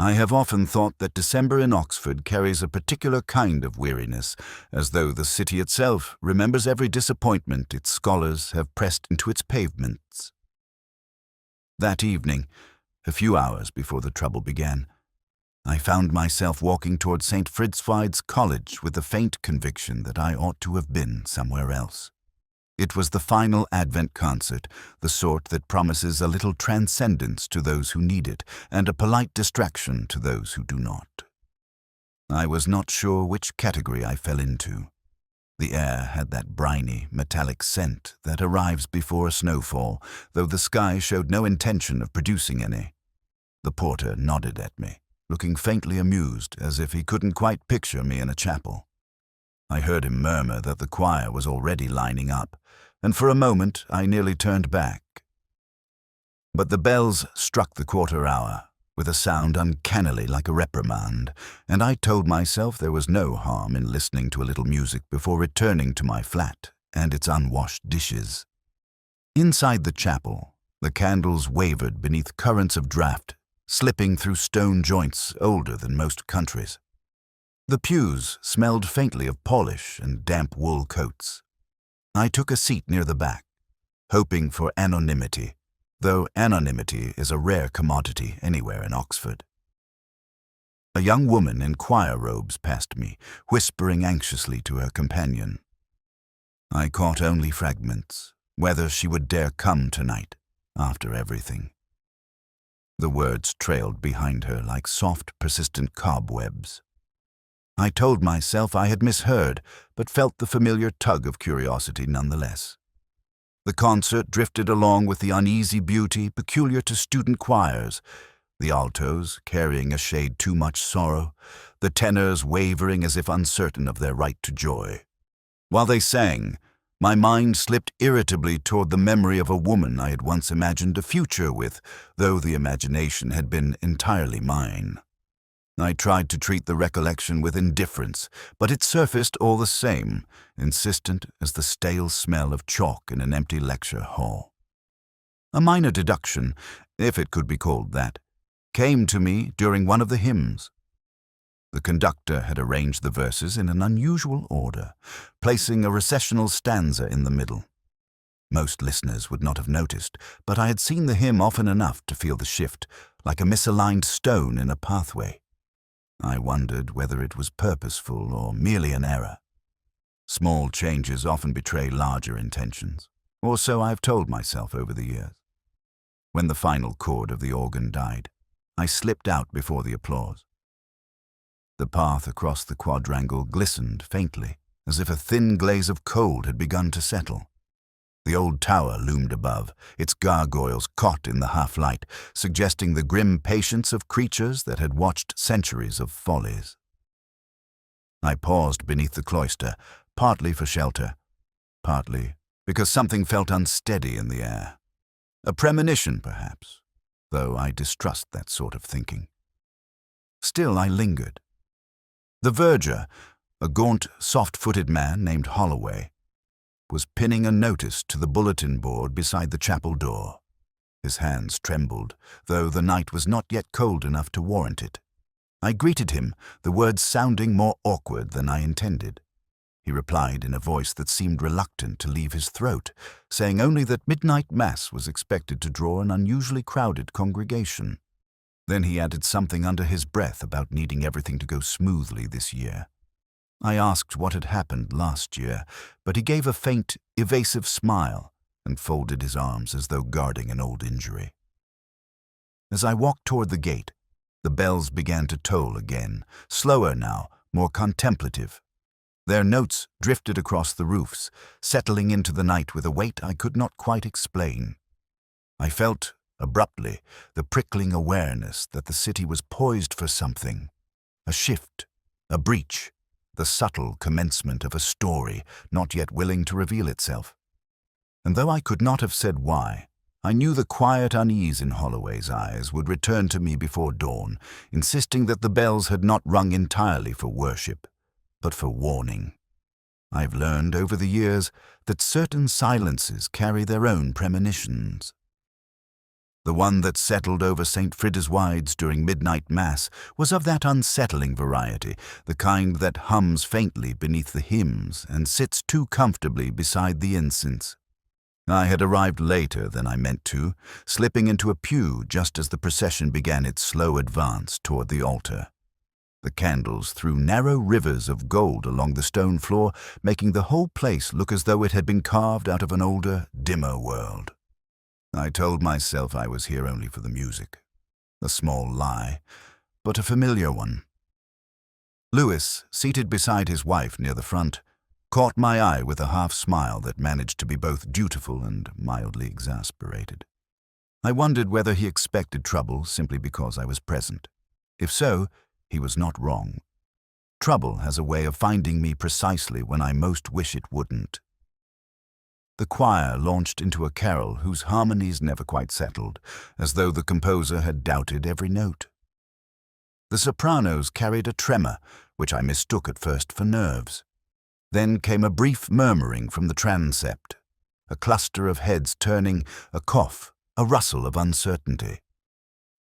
I have often thought that December in Oxford carries a particular kind of weariness, as though the city itself remembers every disappointment its scholars have pressed into its pavements. That evening, a few hours before the trouble began, I found myself walking toward St. Fridsfide's College with the faint conviction that I ought to have been somewhere else. It was the final Advent concert, the sort that promises a little transcendence to those who need it and a polite distraction to those who do not. I was not sure which category I fell into. The air had that briny, metallic scent that arrives before a snowfall, though the sky showed no intention of producing any. The porter nodded at me, looking faintly amused, as if he couldn't quite picture me in a chapel. I heard him murmur that the choir was already lining up, and for a moment I nearly turned back. But the bells struck the quarter hour, with a sound uncannily like a reprimand, and I told myself there was no harm in listening to a little music before returning to my flat and its unwashed dishes. Inside the chapel, the candles wavered beneath currents of draught, slipping through stone joints older than most countries. The pews smelled faintly of polish and damp wool coats. I took a seat near the back, hoping for anonymity, though anonymity is a rare commodity anywhere in Oxford. A young woman in choir robes passed me, whispering anxiously to her companion. I caught only fragments, whether she would dare come tonight, after everything. The words trailed behind her like soft, persistent cobwebs. I told myself I had misheard, but felt the familiar tug of curiosity nonetheless. The concert drifted along with the uneasy beauty peculiar to student choirs, the altos carrying a shade too much sorrow, the tenors wavering as if uncertain of their right to joy. While they sang, my mind slipped irritably toward the memory of a woman I had once imagined a future with, though the imagination had been entirely mine. I tried to treat the recollection with indifference, but it surfaced all the same, insistent as the stale smell of chalk in an empty lecture hall. A minor deduction, if it could be called that, came to me during one of the hymns. The conductor had arranged the verses in an unusual order, placing a recessional stanza in the middle. Most listeners would not have noticed, but I had seen the hymn often enough to feel the shift, like a misaligned stone in a pathway. I wondered whether it was purposeful or merely an error. Small changes often betray larger intentions, or so I have told myself over the years. When the final chord of the organ died, I slipped out before the applause. The path across the quadrangle glistened faintly, as if a thin glaze of cold had begun to settle. The old tower loomed above, its gargoyles caught in the half-light, suggesting the grim patience of creatures that had watched centuries of follies. I paused beneath the cloister, partly for shelter, partly because something felt unsteady in the air. A premonition, perhaps, though I distrust that sort of thinking. Still I lingered. The verger, a gaunt, soft-footed man named Holloway, was pinning a notice to the bulletin board beside the chapel door. His hands trembled, though the night was not yet cold enough to warrant it. I greeted him, the words sounding more awkward than I intended. He replied in a voice that seemed reluctant to leave his throat, saying only that midnight mass was expected to draw an unusually crowded congregation. Then he added something under his breath about needing everything to go smoothly this year. I asked what had happened last year, but he gave a faint, evasive smile and folded his arms as though guarding an old injury. As I walked toward the gate, the bells began to toll again, slower now, more contemplative. Their notes drifted across the roofs, settling into the night with a weight I could not quite explain. I felt, abruptly, the prickling awareness that the city was poised for something, a shift, a breach, the subtle commencement of a story not yet willing to reveal itself. And though I could not have said why, I knew the quiet unease in Holloway's eyes would return to me before dawn, insisting that the bells had not rung entirely for worship, but for warning. I've learned over the years that certain silences carry their own premonitions. The one that settled over St. Frida's Wides during midnight mass was of that unsettling variety, the kind that hums faintly beneath the hymns and sits too comfortably beside the incense. I had arrived later than I meant to, slipping into a pew just as the procession began its slow advance toward the altar. The candles threw narrow rivers of gold along the stone floor, making the whole place look as though it had been carved out of an older, dimmer world. I told myself I was here only for the music. A small lie, but a familiar one. Lewis, seated beside his wife near the front, caught my eye with a half-smile that managed to be both dutiful and mildly exasperated. I wondered whether he expected trouble simply because I was present. If so, he was not wrong. Trouble has a way of finding me precisely when I most wish it wouldn't. The choir launched into a carol whose harmonies never quite settled, as though the composer had doubted every note. The sopranos carried a tremor, which I mistook at first for nerves. Then came a brief murmuring from the transept, a cluster of heads turning, a cough, a rustle of uncertainty.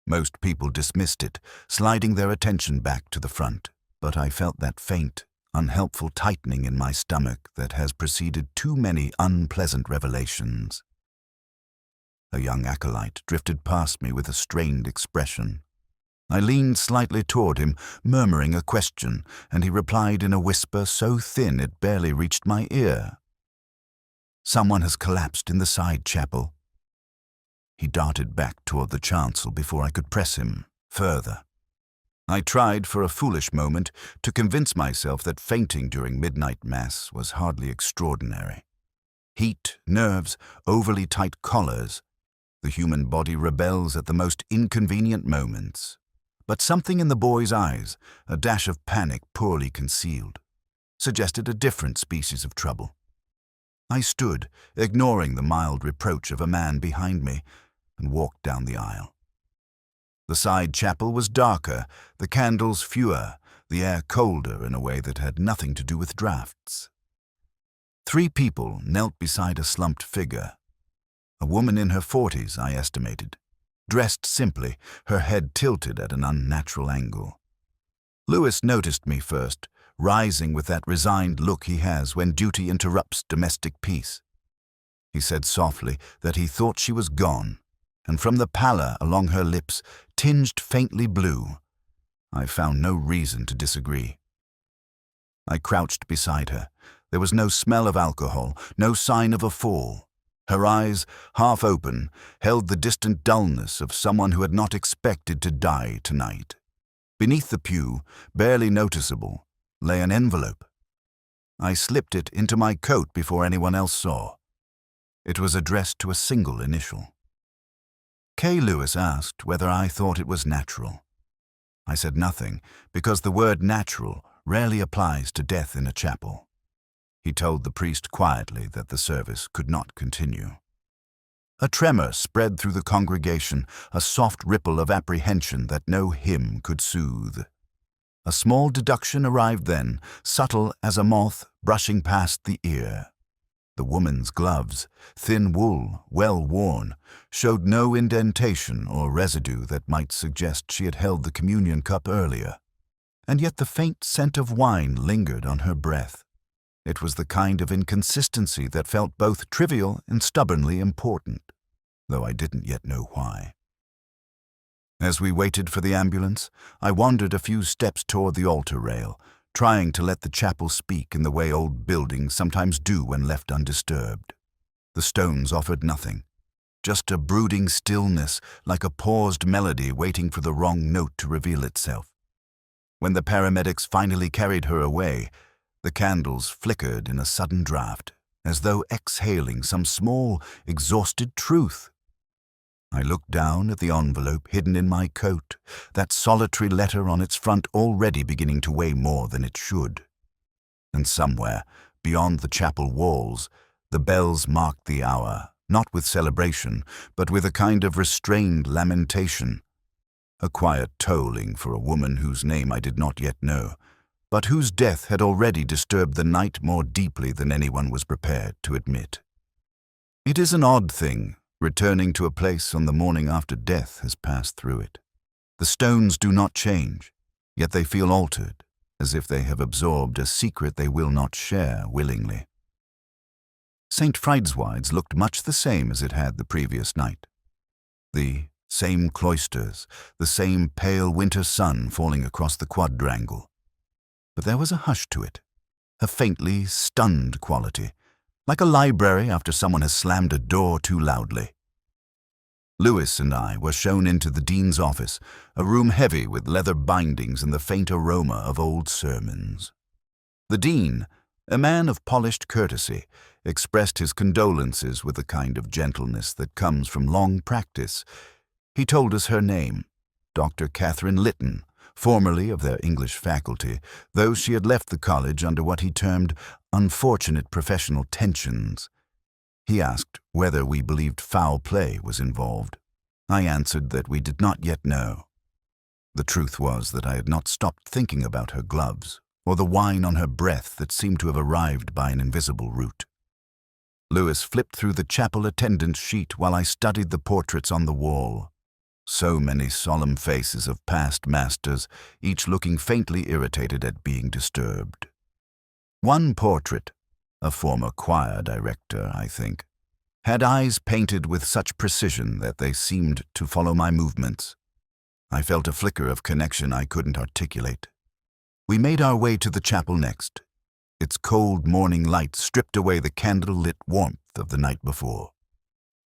Most people dismissed it, sliding their attention back to the front, but I felt that faint, unhelpful tightening in my stomach that has preceded too many unpleasant revelations. A young acolyte drifted past me with a strained expression. I leaned slightly toward him, murmuring a question, and he replied in a whisper so thin it barely reached my ear. "Someone has collapsed in the side chapel." He darted back toward the chancel before I could press him further. I tried for a foolish moment to convince myself that fainting during midnight mass was hardly extraordinary. Heat, nerves, overly tight collars. The human body rebels at the most inconvenient moments. But something in the boy's eyes, a dash of panic poorly concealed, suggested a different species of trouble. I stood, ignoring the mild reproach of a man behind me, and walked down the aisle. The side chapel was darker, the candles fewer, the air colder in a way that had nothing to do with drafts. 3 people knelt beside a slumped figure. A woman in her 40s, I estimated, dressed simply, her head tilted at an unnatural angle. Lewis noticed me first, rising with that resigned look he has when duty interrupts domestic peace. He said softly that he thought she was gone, and from the pallor along her lips, tinged faintly blue, I found no reason to disagree. I crouched beside her. There was no smell of alcohol, no sign of a fall. Her eyes, half open, held the distant dullness of someone who had not expected to die tonight. Beneath the pew, barely noticeable, lay an envelope. I slipped it into my coat before anyone else saw. It was addressed to a single initial. K. Lewis asked whether I thought it was natural. I said nothing, because the word natural rarely applies to death in a chapel. He told the priest quietly that the service could not continue. A tremor spread through the congregation, a soft ripple of apprehension that no hymn could soothe. A small deduction arrived then, subtle as a moth brushing past the ear. The woman's gloves, thin wool, well worn, showed no indentation or residue that might suggest she had held the communion cup earlier. And yet the faint scent of wine lingered on her breath. It was the kind of inconsistency that felt both trivial and stubbornly important, though I didn't yet know why. As we waited for the ambulance, I wandered a few steps toward the altar rail, trying to let the chapel speak in the way old buildings sometimes do when left undisturbed. The stones offered nothing, just a brooding stillness like a paused melody waiting for the wrong note to reveal itself. When the paramedics finally carried her away, the candles flickered in a sudden draft, as though exhaling some small, exhausted truth. I looked down at the envelope hidden in my coat, that solitary letter on its front already beginning to weigh more than it should. And somewhere, beyond the chapel walls, the bells marked the hour, not with celebration, but with a kind of restrained lamentation. A quiet tolling for a woman whose name I did not yet know, but whose death had already disturbed the night more deeply than anyone was prepared to admit. It is an odd thing, returning to a place on the morning after death has passed through it. The stones do not change, yet they feel altered, as if they have absorbed a secret they will not share willingly. St. Fridswide's looked much the same as it had the previous night. The same cloisters, the same pale winter sun falling across the quadrangle. But there was a hush to it, a faintly stunned quality, like a library after someone has slammed a door too loudly. Lewis and I were shown into the dean's office, a room heavy with leather bindings and the faint aroma of old sermons. The dean, a man of polished courtesy, expressed his condolences with the kind of gentleness that comes from long practice. He told us her name, Dr. Catherine Lytton, formerly of their English faculty, though she had left the college under what he termed unfortunate professional tensions. He asked whether we believed foul play was involved. I answered that we did not yet know. The truth was that I had not stopped thinking about her gloves, or the wine on her breath that seemed to have arrived by an invisible route. Lewis flipped through the chapel attendance sheet while I studied the portraits on the wall. So many solemn faces of past masters, each looking faintly irritated at being disturbed. One portrait, a former choir director, I think, had eyes painted with such precision that they seemed to follow my movements. I felt a flicker of connection I couldn't articulate. We made our way to the chapel next. Its cold morning light stripped away the candle-lit warmth of the night before.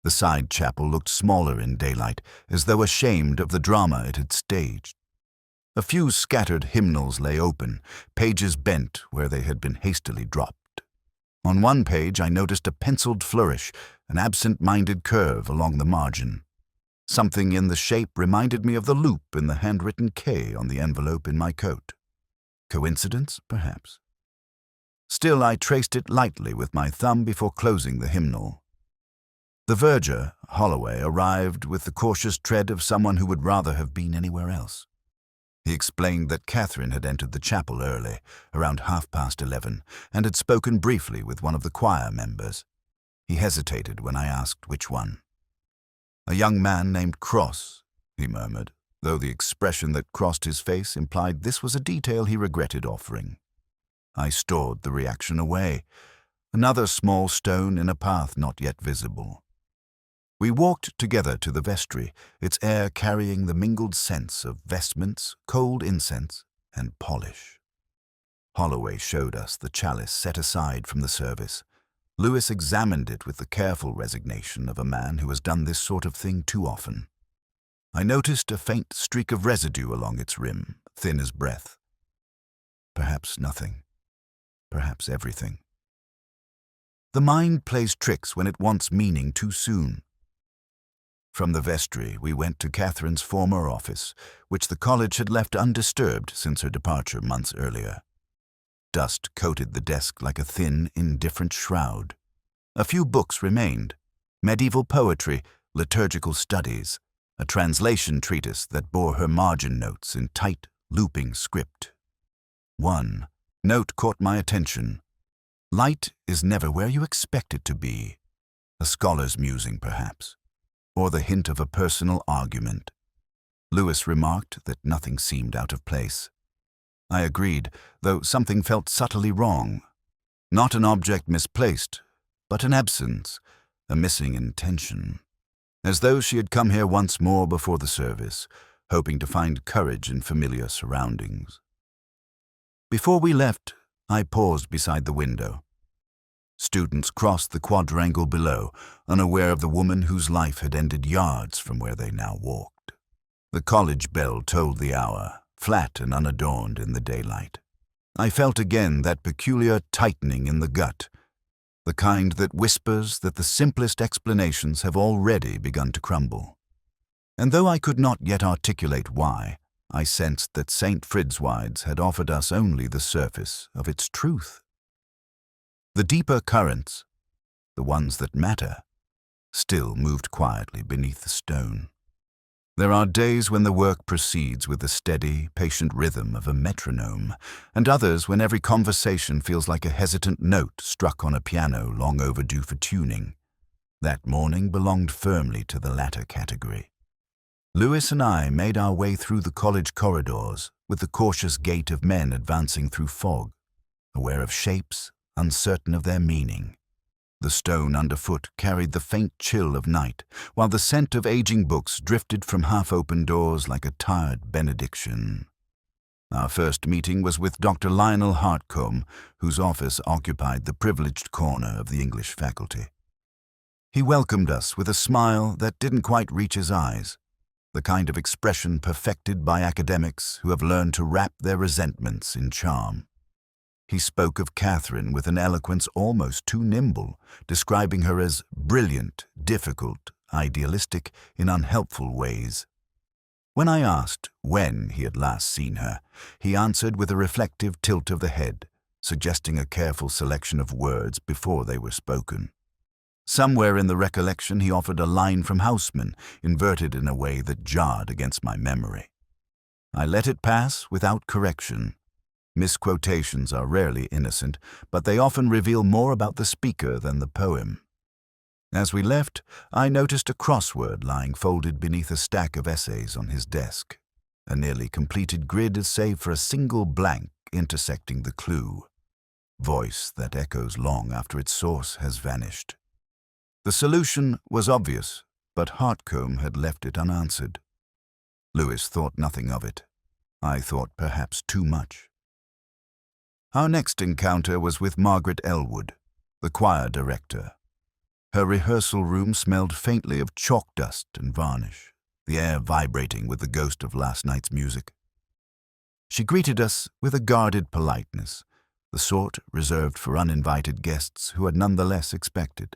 The side chapel looked smaller in daylight, as though ashamed of the drama it had staged. A few scattered hymnals lay open, pages bent where they had been hastily dropped. On one page I noticed a penciled flourish, an absent-minded curve along the margin. Something in the shape reminded me of the loop in the handwritten K on the envelope in my coat. Coincidence, perhaps? Still, I traced it lightly with my thumb before closing the hymnal. The verger, Holloway, arrived with the cautious tread of someone who would rather have been anywhere else. He explained that Catherine had entered the chapel early, around 11:30, and had spoken briefly with one of the choir members. He hesitated when I asked which one. "A young man named Cross," he murmured, though the expression that crossed his face implied this was a detail he regretted offering. I stored the reaction away, another small stone in a path not yet visible. We walked together to the vestry, its air carrying the mingled scents of vestments, cold incense, and polish. Holloway showed us the chalice set aside from the service. Lewis examined it with the careful resignation of a man who has done this sort of thing too often. I noticed a faint streak of residue along its rim, thin as breath. Perhaps nothing. Perhaps everything. The mind plays tricks when it wants meaning too soon. From the vestry, we went to Catherine's former office, which the college had left undisturbed since her departure months earlier. Dust coated the desk like a thin, indifferent shroud. A few books remained: medieval poetry, liturgical studies, a translation treatise that bore her margin notes in tight, looping script. One note caught my attention. "Light is never where you expect it to be." A scholar's musing, perhaps, or the hint of a personal argument. Lewis remarked that nothing seemed out of place. I agreed, though something felt subtly wrong. Not an object misplaced, but an absence, a missing intention. As though she had come here once more before the service, hoping to find courage in familiar surroundings. Before we left, I paused beside the window. Students crossed the quadrangle below, unaware of the woman whose life had ended yards from where they now walked. The college bell tolled the hour, flat and unadorned in the daylight. I felt again that peculiar tightening in the gut, the kind that whispers that the simplest explanations have already begun to crumble. And though I could not yet articulate why, I sensed that St. Fridswide's had offered us only the surface of its truth. The deeper currents, the ones that matter, still moved quietly beneath the stone. There are days when the work proceeds with the steady, patient rhythm of a metronome, and others when every conversation feels like a hesitant note struck on a piano long overdue for tuning. That morning belonged firmly to the latter category. Lewis and I made our way through the college corridors with the cautious gait of men advancing through fog, aware of shapes, uncertain of their meaning. The stone underfoot carried the faint chill of night, while the scent of aging books drifted from half-open doors like a tired benediction. Our first meeting was with Dr. Lionel Hartcombe, whose office occupied the privileged corner of the English faculty. He welcomed us with a smile that didn't quite reach his eyes, the kind of expression perfected by academics who have learned to wrap their resentments in charm. He spoke of Catherine with an eloquence almost too nimble, describing her as brilliant, difficult, idealistic in unhelpful ways. When I asked when he had last seen her, he answered with a reflective tilt of the head, suggesting a careful selection of words before they were spoken. Somewhere in the recollection he offered a line from Haussmann, inverted in a way that jarred against my memory. I let it pass without correction. Misquotations are rarely innocent, but they often reveal more about the speaker than the poem. As we left, I noticed a crossword lying folded beneath a stack of essays on his desk, a nearly completed grid save for a single blank intersecting the clue, voice that echoes long after its source has vanished. The solution was obvious, but Hartcombe had left it unanswered. Lewis thought nothing of it. I thought perhaps too much. Our next encounter was with Margaret Elwood, the choir director. Her rehearsal room smelled faintly of chalk dust and varnish, the air vibrating with the ghost of last night's music. She greeted us with a guarded politeness, the sort reserved for uninvited guests who had nonetheless expected.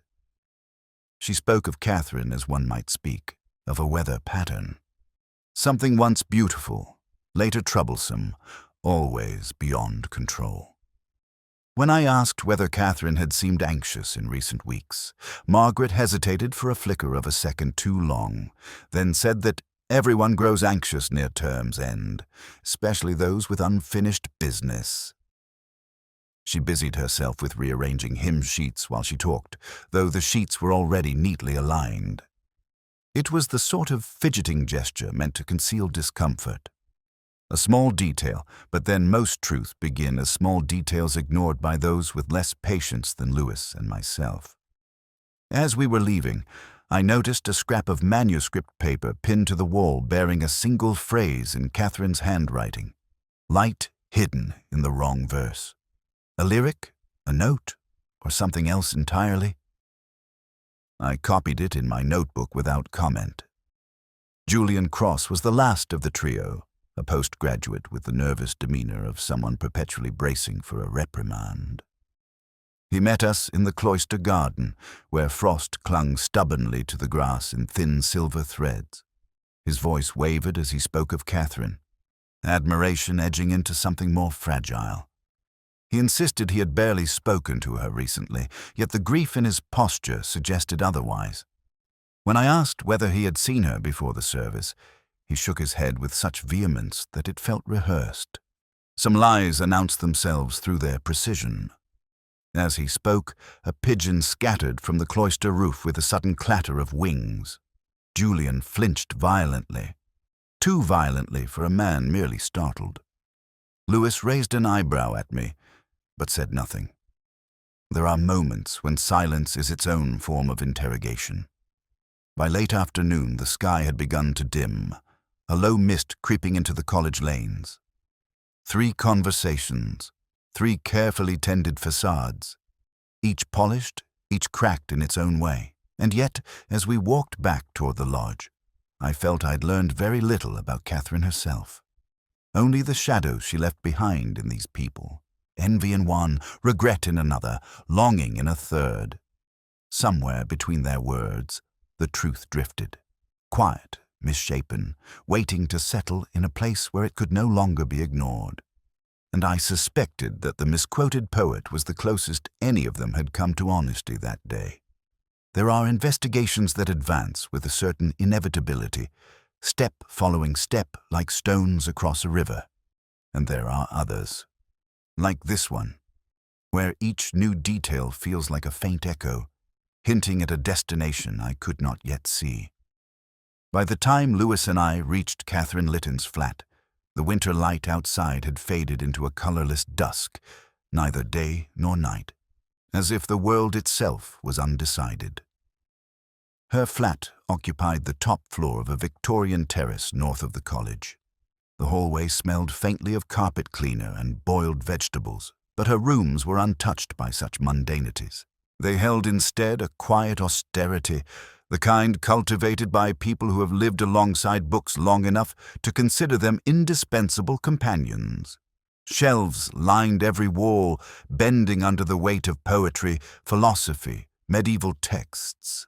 She spoke of Catherine as one might speak of a weather pattern. Something once beautiful, later troublesome, always beyond control. When I asked whether Catherine had seemed anxious in recent weeks, Margaret hesitated for a flicker of a second too long, then said that everyone grows anxious near term's end, especially those with unfinished business. She busied herself with rearranging hymn sheets while she talked, though the sheets were already neatly aligned. It was the sort of fidgeting gesture meant to conceal discomfort. A small detail, but then most truths begin as small details ignored by those with less patience than Lewis and myself. As we were leaving, I noticed a scrap of manuscript paper pinned to the wall bearing a single phrase in Catherine's handwriting, light hidden in the wrong verse. A lyric, a note, or something else entirely? I copied it in my notebook without comment. Julian Cross was the last of the trio, a postgraduate with the nervous demeanor of someone perpetually bracing for a reprimand. He met us in the cloister garden, where frost clung stubbornly to the grass in thin silver threads. His voice wavered as he spoke of Catherine, admiration edging into something more fragile. He insisted he had barely spoken to her recently, yet the grief in his posture suggested otherwise. When I asked whether he had seen her before the service, he shook his head with such vehemence that it felt rehearsed. Some lies announced themselves through their precision. As he spoke, a pigeon scattered from the cloister roof with a sudden clatter of wings. Julian flinched violently, too violently for a man merely startled. Lewis raised an eyebrow at me, but said nothing. There are moments when silence is its own form of interrogation. By late afternoon, the sky had begun to dim, a low mist creeping into the college lanes. 3 conversations, 3 carefully tended facades, each polished, each cracked in its own way. And yet, as we walked back toward the lodge, I felt I'd learned very little about Catherine herself. Only the shadows she left behind in these people. Envy in one, regret in another, longing in a third. Somewhere between their words, the truth drifted, quiet, misshapen, waiting to settle in a place where it could no longer be ignored. And I suspected that the misquoted poet was the closest any of them had come to honesty that day. There are investigations that advance with a certain inevitability, step following step like stones across a river. And there are others, like this one, where each new detail feels like a faint echo, hinting at a destination I could not yet see. By the time Lewis and I reached Catherine Litton's flat, the winter light outside had faded into a colorless dusk, neither day nor night, as if the world itself was undecided. Her flat occupied the top floor of a Victorian terrace north of the college. The hallway smelled faintly of carpet cleaner and boiled vegetables, but her rooms were untouched by such mundanities. They held instead a quiet austerity, the kind cultivated by people who have lived alongside books long enough to consider them indispensable companions. Shelves lined every wall, bending under the weight of poetry, philosophy, medieval texts.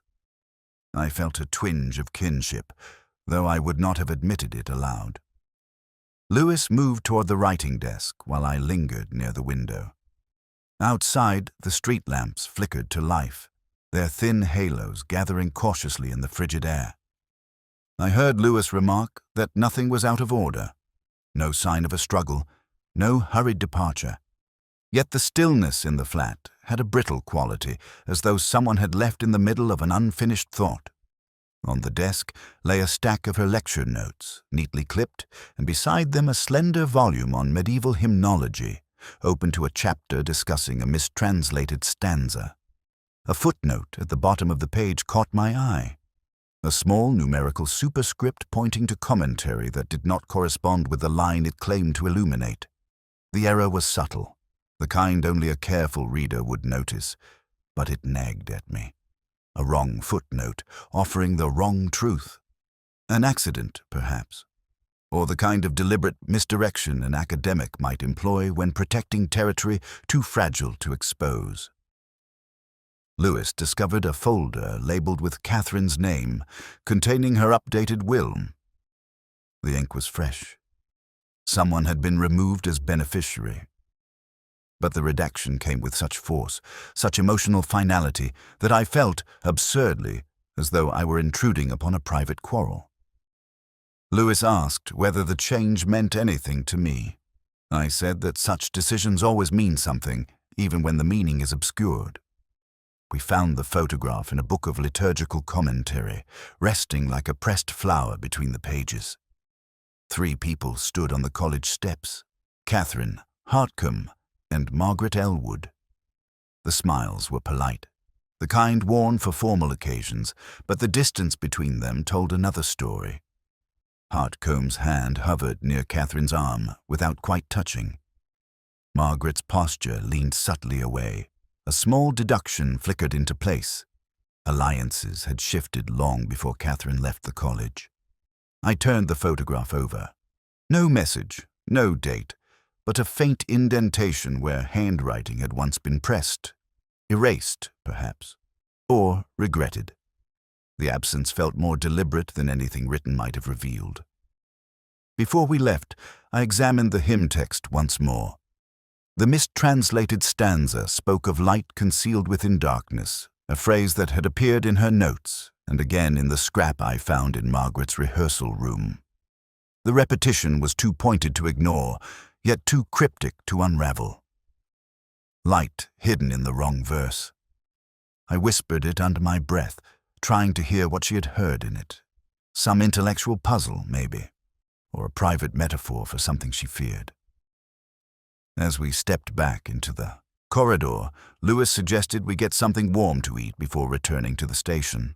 I felt a twinge of kinship, though I would not have admitted it aloud. Lewis moved toward the writing desk while I lingered near the window. Outside, the street lamps flickered to life, their thin halos gathering cautiously in the frigid air. I heard Lewis remark that nothing was out of order, no sign of a struggle, no hurried departure. Yet the stillness in the flat had a brittle quality, as though someone had left in the middle of an unfinished thought. On the desk lay a stack of her lecture notes, neatly clipped, and beside them a slender volume on medieval hymnology, open to a chapter discussing a mistranslated stanza. A footnote at the bottom of the page caught my eye, a small numerical superscript pointing to commentary that did not correspond with the line it claimed to illuminate. The error was subtle, the kind only a careful reader would notice, but it nagged at me. A wrong footnote, offering the wrong truth. An accident, perhaps, or the kind of deliberate misdirection an academic might employ when protecting territory too fragile to expose. Lewis discovered a folder labeled with Catherine's name, containing her updated will. The ink was fresh. Someone had been removed as beneficiary. But the redaction came with such force, such emotional finality, that I felt, absurdly, as though I were intruding upon a private quarrel. Lewis asked whether the change meant anything to me. I said that such decisions always mean something, even when the meaning is obscured. We found the photograph in a book of liturgical commentary, resting like a pressed flower between the pages. 3 people stood on the college steps: Catherine, Hartcombe, and Margaret Elwood. The smiles were polite, the kind worn for formal occasions, but the distance between them told another story. Hartcombe's hand hovered near Catherine's arm without quite touching. Margaret's posture leaned subtly away. A small deduction flickered into place. Alliances had shifted long before Catherine left the college. I turned the photograph over. No message, no date, but a faint indentation where handwriting had once been pressed, erased, perhaps, or regretted. The absence felt more deliberate than anything written might have revealed. Before we left, I examined the hymn text once more. The mistranslated stanza spoke of light concealed within darkness, a phrase that had appeared in her notes and again in the scrap I found in Margaret's rehearsal room. The repetition was too pointed to ignore, yet too cryptic to unravel. Light hidden in the wrong verse. I whispered it under my breath, trying to hear what she had heard in it. Some intellectual puzzle, maybe, or a private metaphor for something she feared. As we stepped back into the corridor, Lewis suggested we get something warm to eat before returning to the station.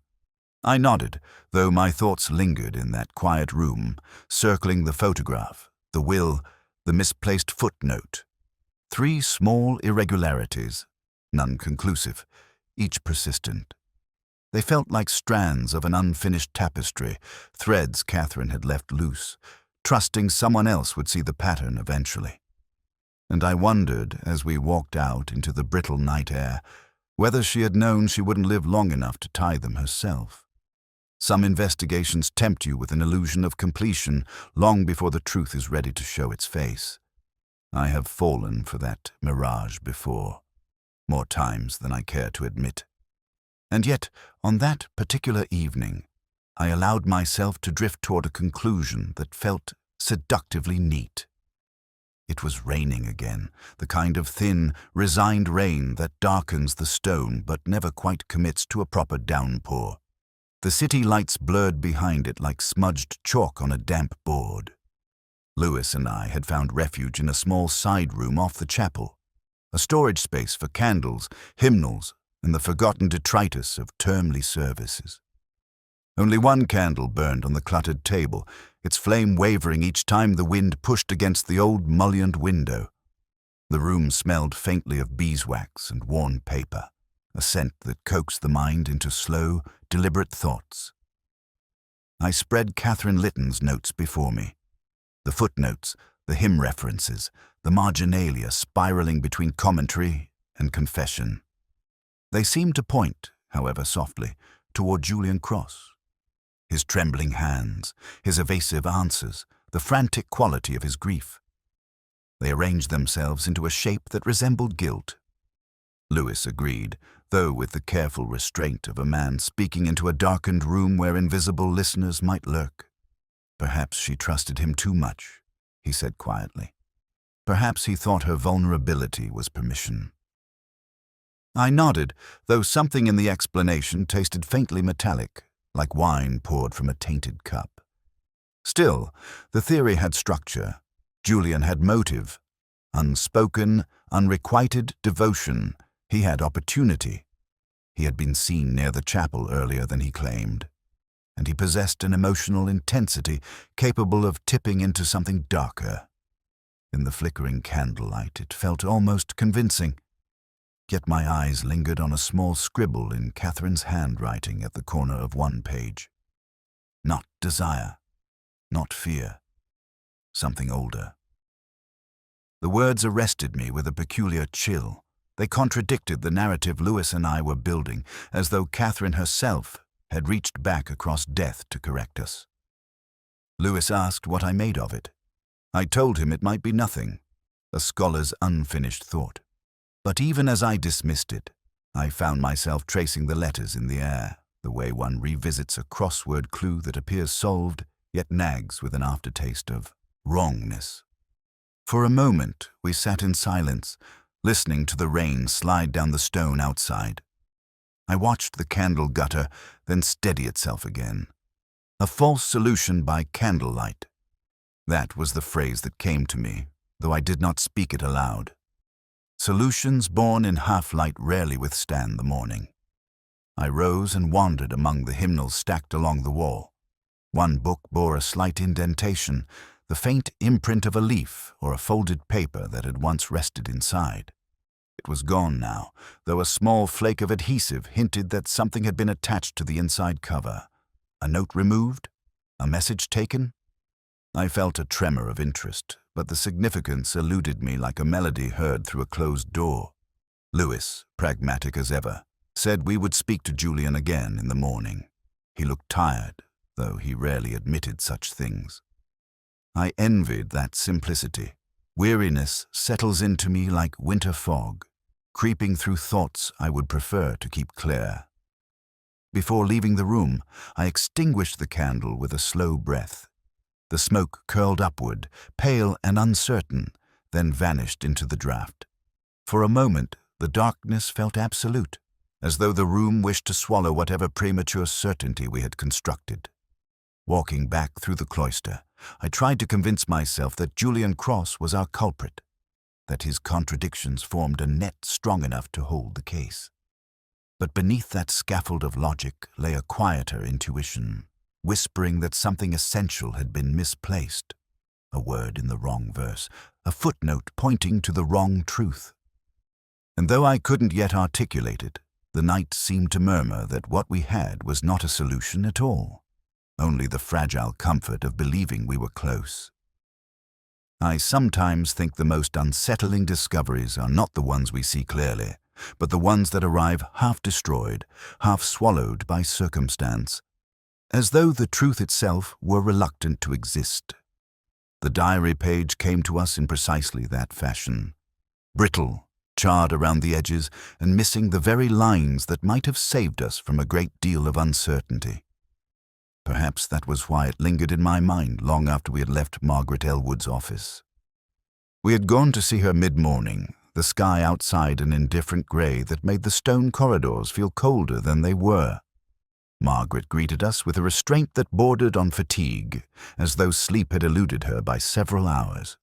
I nodded, though my thoughts lingered in that quiet room, circling the photograph, the will, the misplaced footnote. 3 small irregularities, none conclusive, each persistent. They felt like strands of an unfinished tapestry, threads Catherine had left loose, trusting someone else would see the pattern eventually. And I wondered, as we walked out into the brittle night air, whether she had known she wouldn't live long enough to tie them herself. Some investigations tempt you with an illusion of completion long before the truth is ready to show its face. I have fallen for that mirage before, more times than I care to admit. And yet, on that particular evening, I allowed myself to drift toward a conclusion that felt seductively neat. It It was raining again, the kind of thin, resigned rain that darkens the stone but never quite commits to a proper downpour. The city lights blurred behind it like smudged chalk on a damp board. Lewis and I had found refuge in a small side room off the chapel, a storage space for candles, hymnals, and the forgotten detritus of termly services. Only one candle burned on the cluttered table, its flame wavering each time the wind pushed against the old mullioned window. The room smelled faintly of beeswax and worn paper, a scent that coaxed the mind into slow, deliberate thoughts. I spread Catherine Lytton's notes before me. The footnotes, the hymn references, the marginalia spiraling between commentary and confession. They seemed to point, however softly, toward Julian Cross. His trembling hands, his evasive answers, the frantic quality of his grief. They arranged themselves into a shape that resembled guilt. Lewis agreed, though with the careful restraint of a man speaking into a darkened room where invisible listeners might lurk. Perhaps she trusted him too much, he said quietly. Perhaps he thought her vulnerability was permission. I nodded, though something in the explanation tasted faintly metallic, like wine poured from a tainted cup. Still, the theory had structure. Julian had motive. Unspoken, unrequited devotion. He had opportunity. He had been seen near the chapel earlier than he claimed. And he possessed an emotional intensity capable of tipping into something darker. In the flickering candlelight, it felt almost convincing. Yet my eyes lingered on a small scribble in Catherine's handwriting at the corner of one page. Not desire, not fear, something older. The words arrested me with a peculiar chill. They contradicted the narrative Lewis and I were building, as though Catherine herself had reached back across death to correct us. Lewis asked what I made of it. I told him it might be nothing, a scholar's unfinished thought. But even as I dismissed it, I found myself tracing the letters in the air, the way one revisits a crossword clue that appears solved, yet nags with an aftertaste of wrongness. For a moment, we sat in silence, listening to the rain slide down the stone outside. I watched the candle gutter, then steady itself again. A false solution by candlelight. That was the phrase that came to me, though I did not speak it aloud. Solutions born in half-light rarely withstand the morning. I rose and wandered among the hymnals stacked along the wall. One book bore a slight indentation, the faint imprint of a leaf or a folded paper that had once rested inside. It was gone now, though a small flake of adhesive hinted that something had been attached to the inside cover. A note removed? A message taken? I felt a tremor of interest, but the significance eluded me like a melody heard through a closed door. Lewis, pragmatic as ever, said we would speak to Julian again in the morning. He looked tired, though he rarely admitted such things. I envied that simplicity. Weariness settles into me like winter fog, creeping through thoughts I would prefer to keep clear. Before leaving the room, I extinguished the candle with a slow breath. The smoke curled upward, pale and uncertain, then vanished into the draught. For a moment, the darkness felt absolute, as though the room wished to swallow whatever premature certainty we had constructed. Walking back through the cloister, I tried to convince myself that Julian Cross was our culprit, that his contradictions formed a net strong enough to hold the case. But beneath that scaffold of logic lay a quieter intuition, whispering that something essential had been misplaced, a word in the wrong verse, a footnote pointing to the wrong truth. And though I couldn't yet articulate it, the night seemed to murmur that what we had was not a solution at all, only the fragile comfort of believing we were close. I sometimes think the most unsettling discoveries are not the ones we see clearly, but the ones that arrive half destroyed, half swallowed by circumstance, as though the truth itself were reluctant to exist. The diary page came to us in precisely that fashion, brittle, charred around the edges, and missing the very lines that might have saved us from a great deal of uncertainty. Perhaps that was why it lingered in my mind long after we had left Margaret Elwood's office. We had gone to see her mid-morning, the sky outside an indifferent grey that made the stone corridors feel colder than they were. Margaret greeted us with a restraint that bordered on fatigue, as though sleep had eluded her by several hours.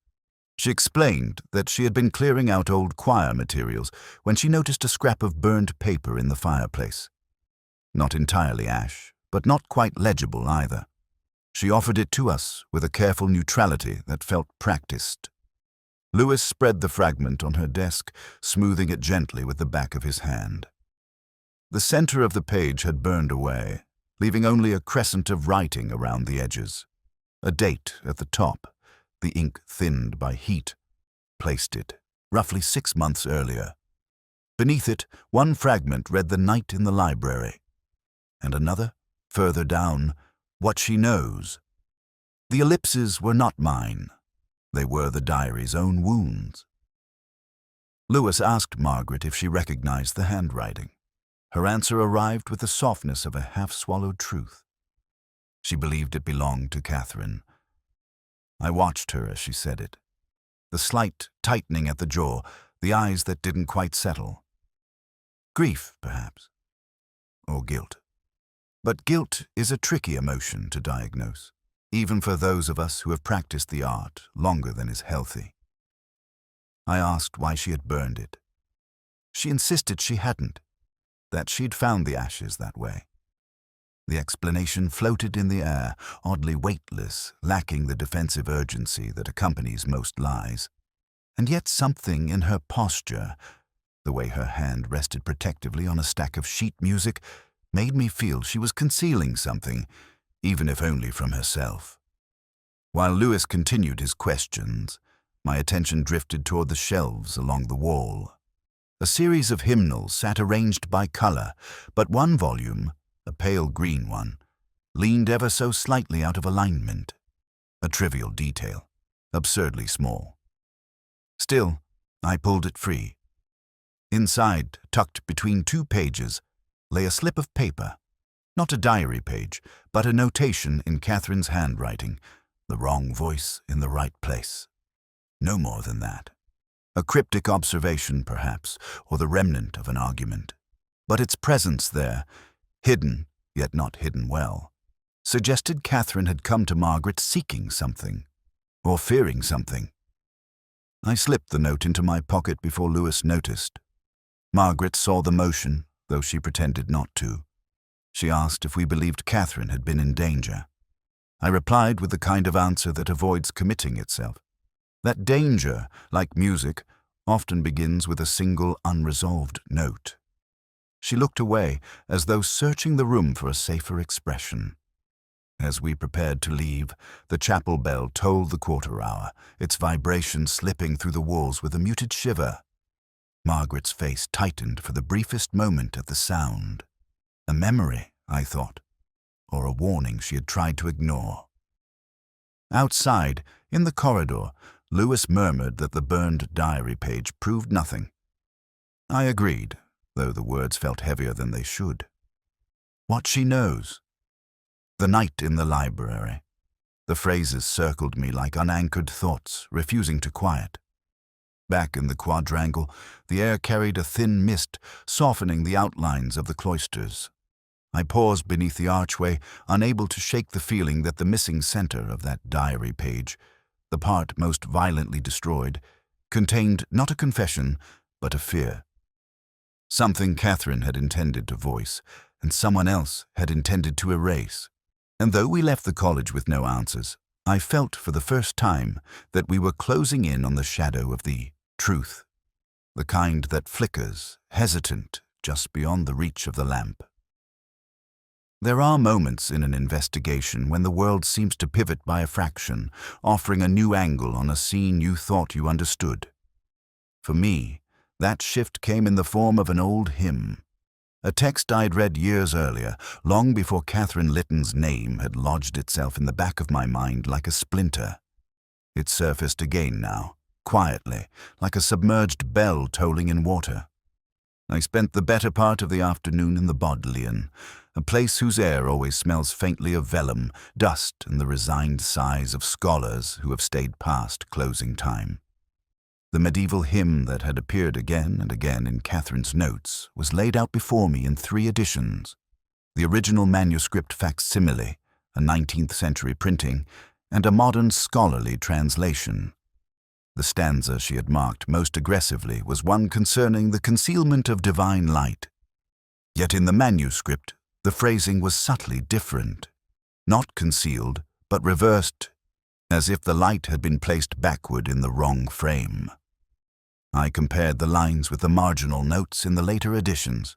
She explained that she had been clearing out old choir materials when she noticed a scrap of burned paper in the fireplace. Not entirely ash, but not quite legible either. She offered it to us with a careful neutrality that felt practiced. Lewis spread the fragment on her desk, smoothing it gently with the back of his hand. The center of the page had burned away, leaving only a crescent of writing around the edges. A date at the top, the ink thinned by heat, placed it, roughly 6 months earlier. Beneath it, one fragment read the night in the library, and another, further down, what she knows. The ellipses were not mine. They were the diary's own wounds. Lewis asked Margaret if she recognized the handwriting. Her answer arrived with the softness of a half-swallowed truth. She believed it belonged to Catherine. I watched her as she said it. The slight tightening at the jaw, the eyes that didn't quite settle. Grief, perhaps. Or guilt. But guilt is a tricky emotion to diagnose, even for those of us who have practiced the art longer than is healthy. I asked why she had burned it. She insisted she hadn't, that she'd found the ashes that way. The explanation floated in the air, oddly weightless, lacking the defensive urgency that accompanies most lies. And yet something in her posture, the way her hand rested protectively on a stack of sheet music, made me feel she was concealing something, even if only from herself. While Lewis continued his questions, my attention drifted toward the shelves along the wall. A series of hymnals sat arranged by color, but one volume, a pale green one, leaned ever so slightly out of alignment. A trivial detail, absurdly small. Still, I pulled it free. Inside, tucked between 2 pages, lay a slip of paper. Not a diary page, but a notation in Catherine's handwriting, the wrong voice in the right place. No more than that. A cryptic observation, perhaps, or the remnant of an argument. But its presence there, hidden, yet not hidden well, suggested Catherine had come to Margaret seeking something, or fearing something. I slipped the note into my pocket before Lewis noticed. Margaret saw the motion, though she pretended not to. She asked if we believed Catherine had been in danger. I replied with the kind of answer that avoids committing itself. That danger, like music, often begins with a single unresolved note. She looked away, as though searching the room for a safer expression. As we prepared to leave, the chapel bell tolled the 1/4 hour, its vibration slipping through the walls with a muted shiver. Margaret's face tightened for the briefest moment at the sound. A memory, I thought, or a warning she had tried to ignore. Outside, in the corridor, Lewis murmured that the burned diary page proved nothing. I agreed, though the words felt heavier than they should. What she knows. The night in the library. The phrases circled me like unanchored thoughts, refusing to quiet. Back in the quadrangle, the air carried a thin mist, softening the outlines of the cloisters. I paused beneath the archway, unable to shake the feeling that the missing center of that diary page, the part most violently destroyed, contained not a confession, but a fear. Something Catherine had intended to voice, and someone else had intended to erase. And though we left the college with no answers, I felt for the first time that we were closing in on the shadow of the truth, the kind that flickers, hesitant, just beyond the reach of the lamp. There are moments in an investigation when the world seems to pivot by a fraction, offering a new angle on a scene you thought you understood. For me, that shift came in the form of an old hymn, a text I'd read years earlier, long before Catherine Lytton's name had lodged itself in the back of my mind like a splinter. It surfaced again now, quietly, like a submerged bell tolling in water. I spent the better part of the afternoon in the Bodleian, a place whose air always smells faintly of vellum, dust, and the resigned sighs of scholars who have stayed past closing time. The medieval hymn that had appeared again and again in Catherine's notes was laid out before me in 3 editions. The original manuscript facsimile, a 19th century printing, and a modern scholarly translation. The stanza she had marked most aggressively was one concerning the concealment of divine light. Yet in the manuscript, the phrasing was subtly different. Not concealed, but reversed, as if the light had been placed backward in the wrong frame. I compared the lines with the marginal notes in the later editions.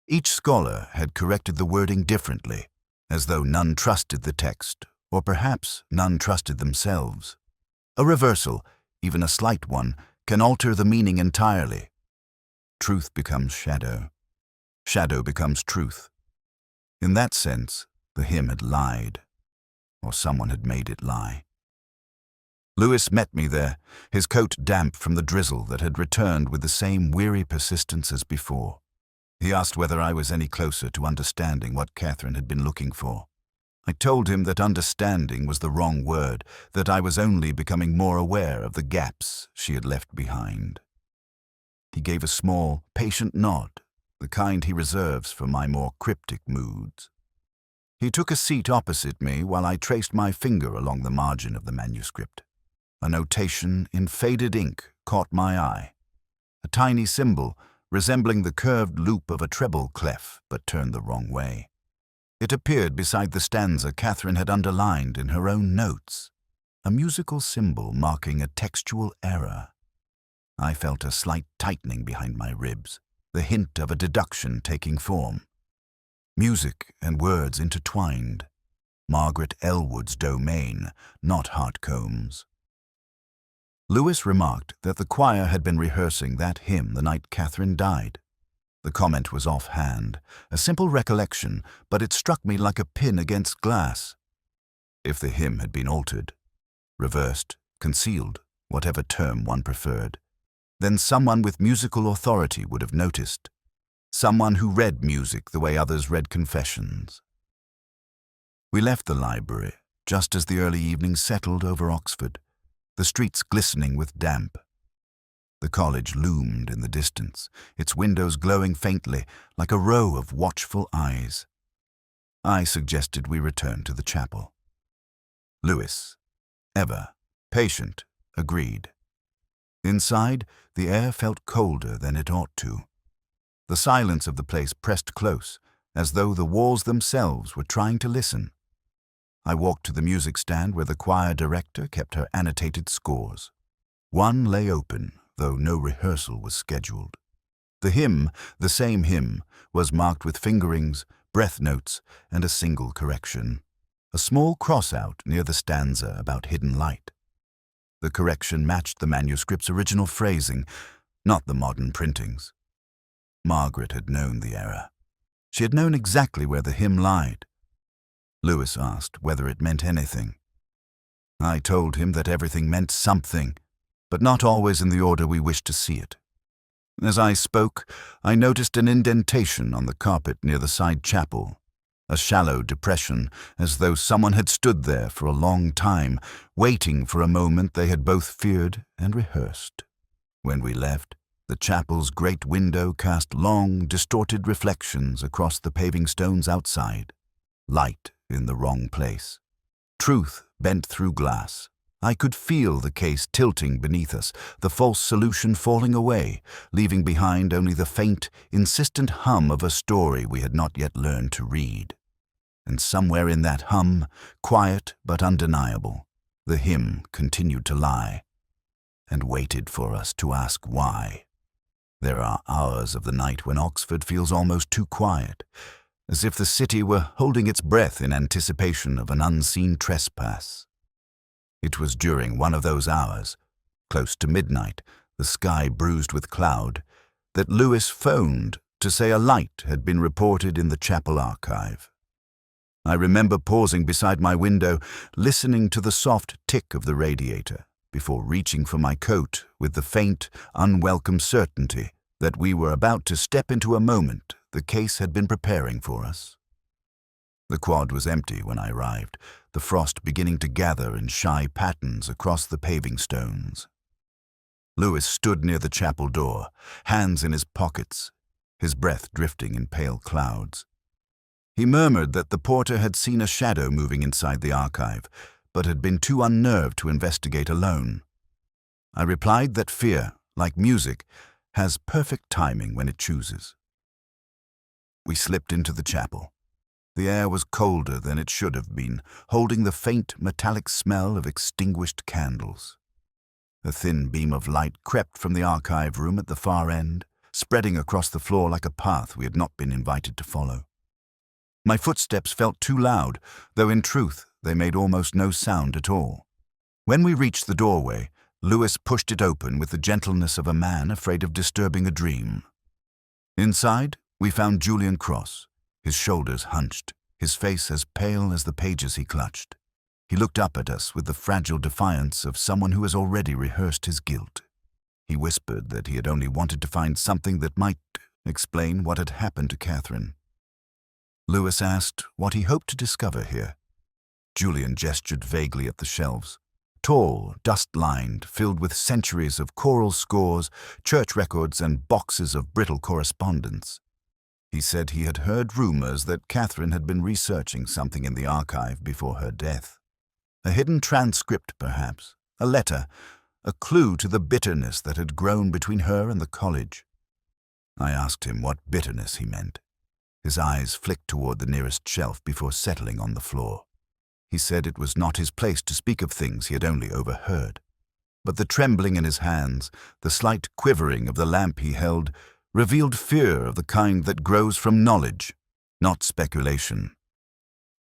Each scholar had corrected the wording differently, as though none trusted the text, or perhaps none trusted themselves. A reversal, even a slight one, can alter the meaning entirely. Truth becomes shadow. Shadow becomes truth. In that sense, the hymn had lied, or someone had made it lie. Lewis met me there, his coat damp from the drizzle that had returned with the same weary persistence as before. He asked whether I was any closer to understanding what Catherine had been looking for. I told him that understanding was the wrong word, that I was only becoming more aware of the gaps she had left behind. He gave a small, patient nod, the kind he reserves for my more cryptic moods. He took a seat opposite me while I traced my finger along the margin of the manuscript. A notation in faded ink caught my eye. A tiny symbol resembling the curved loop of a treble clef, but turned the wrong way. It appeared beside the stanza Catherine had underlined in her own notes, a musical symbol marking a textual error. I felt a slight tightening behind my ribs, the hint of a deduction taking form. Music and words intertwined. Margaret Elwood's domain, not Hartcomb's. Lewis remarked that the choir had been rehearsing that hymn the night Catherine died. The comment was offhand, a simple recollection, but it struck me like a pin against glass. If the hymn had been altered, reversed, concealed, whatever term one preferred, then someone with musical authority would have noticed. Someone who read music the way others read confessions. We left the library just as the early evening settled over Oxford, the streets glistening with damp. The college loomed in the distance, its windows glowing faintly like a row of watchful eyes. I suggested we return to the chapel. Lewis, ever patient, agreed. Inside, the air felt colder than it ought to. The silence of the place pressed close, as though the walls themselves were trying to listen. I walked to the music stand where the choir director kept her annotated scores. One lay open, though no rehearsal was scheduled. The hymn, the same hymn, was marked with fingerings, breath notes, and a single correction. A small cross-out near the stanza about hidden light. The correction matched the manuscript's original phrasing, not the modern printings. Margaret had known the error. She had known exactly where the hymn lied. Lewis asked whether it meant anything. I told him that everything meant something, but not always in the order we wished to see it. As I spoke, I noticed an indentation on the carpet near the side chapel, a shallow depression, as though someone had stood there for a long time, waiting for a moment they had both feared and rehearsed. When we left, the chapel's great window cast long, distorted reflections across the paving stones outside. Light in the wrong place. Truth bent through glass. I could feel the case tilting beneath us, the false solution falling away, leaving behind only the faint, insistent hum of a story we had not yet learned to read. And somewhere in that hum, quiet but undeniable, the hymn continued to lie, and waited for us to ask why. There are hours of the night when Oxford feels almost too quiet, as if the city were holding its breath in anticipation of an unseen trespass. It was during one of those hours, close to midnight, the sky bruised with cloud, that Lewis phoned to say a light had been reported in the chapel archive. I remember pausing beside my window, listening to the soft tick of the radiator, before reaching for my coat with the faint, unwelcome certainty that we were about to step into a moment the case had been preparing for us. The quad was empty when I arrived, the frost beginning to gather in shy patterns across the paving stones. Lewis stood near the chapel door, hands in his pockets, his breath drifting in pale clouds. He murmured that the porter had seen a shadow moving inside the archive, but had been too unnerved to investigate alone. I replied that fear, like music, has perfect timing when it chooses. We slipped into the chapel. The air was colder than it should have been, holding the faint metallic smell of extinguished candles. A thin beam of light crept from the archive room at the far end, spreading across the floor like a path we had not been invited to follow. My footsteps felt too loud, though in truth they made almost no sound at all. When we reached the doorway, Lewis pushed it open with the gentleness of a man afraid of disturbing a dream. Inside, we found Julian Cross, his shoulders hunched, his face as pale as the pages he clutched. He looked up at us with the fragile defiance of someone who has already rehearsed his guilt. He whispered that he had only wanted to find something that might explain what had happened to Catherine. Lewis asked what he hoped to discover here. Julian gestured vaguely at the shelves. Tall, dust-lined, filled with centuries of choral scores, church records, and boxes of brittle correspondence. He said he had heard rumors that Catherine had been researching something in the archive before her death. A hidden transcript, perhaps, a letter, a clue to the bitterness that had grown between her and the college. I asked him what bitterness he meant. His eyes flicked toward the nearest shelf before settling on the floor. He said it was not his place to speak of things he had only overheard. But the trembling in his hands, the slight quivering of the lamp he held, revealed fear of the kind that grows from knowledge, not speculation.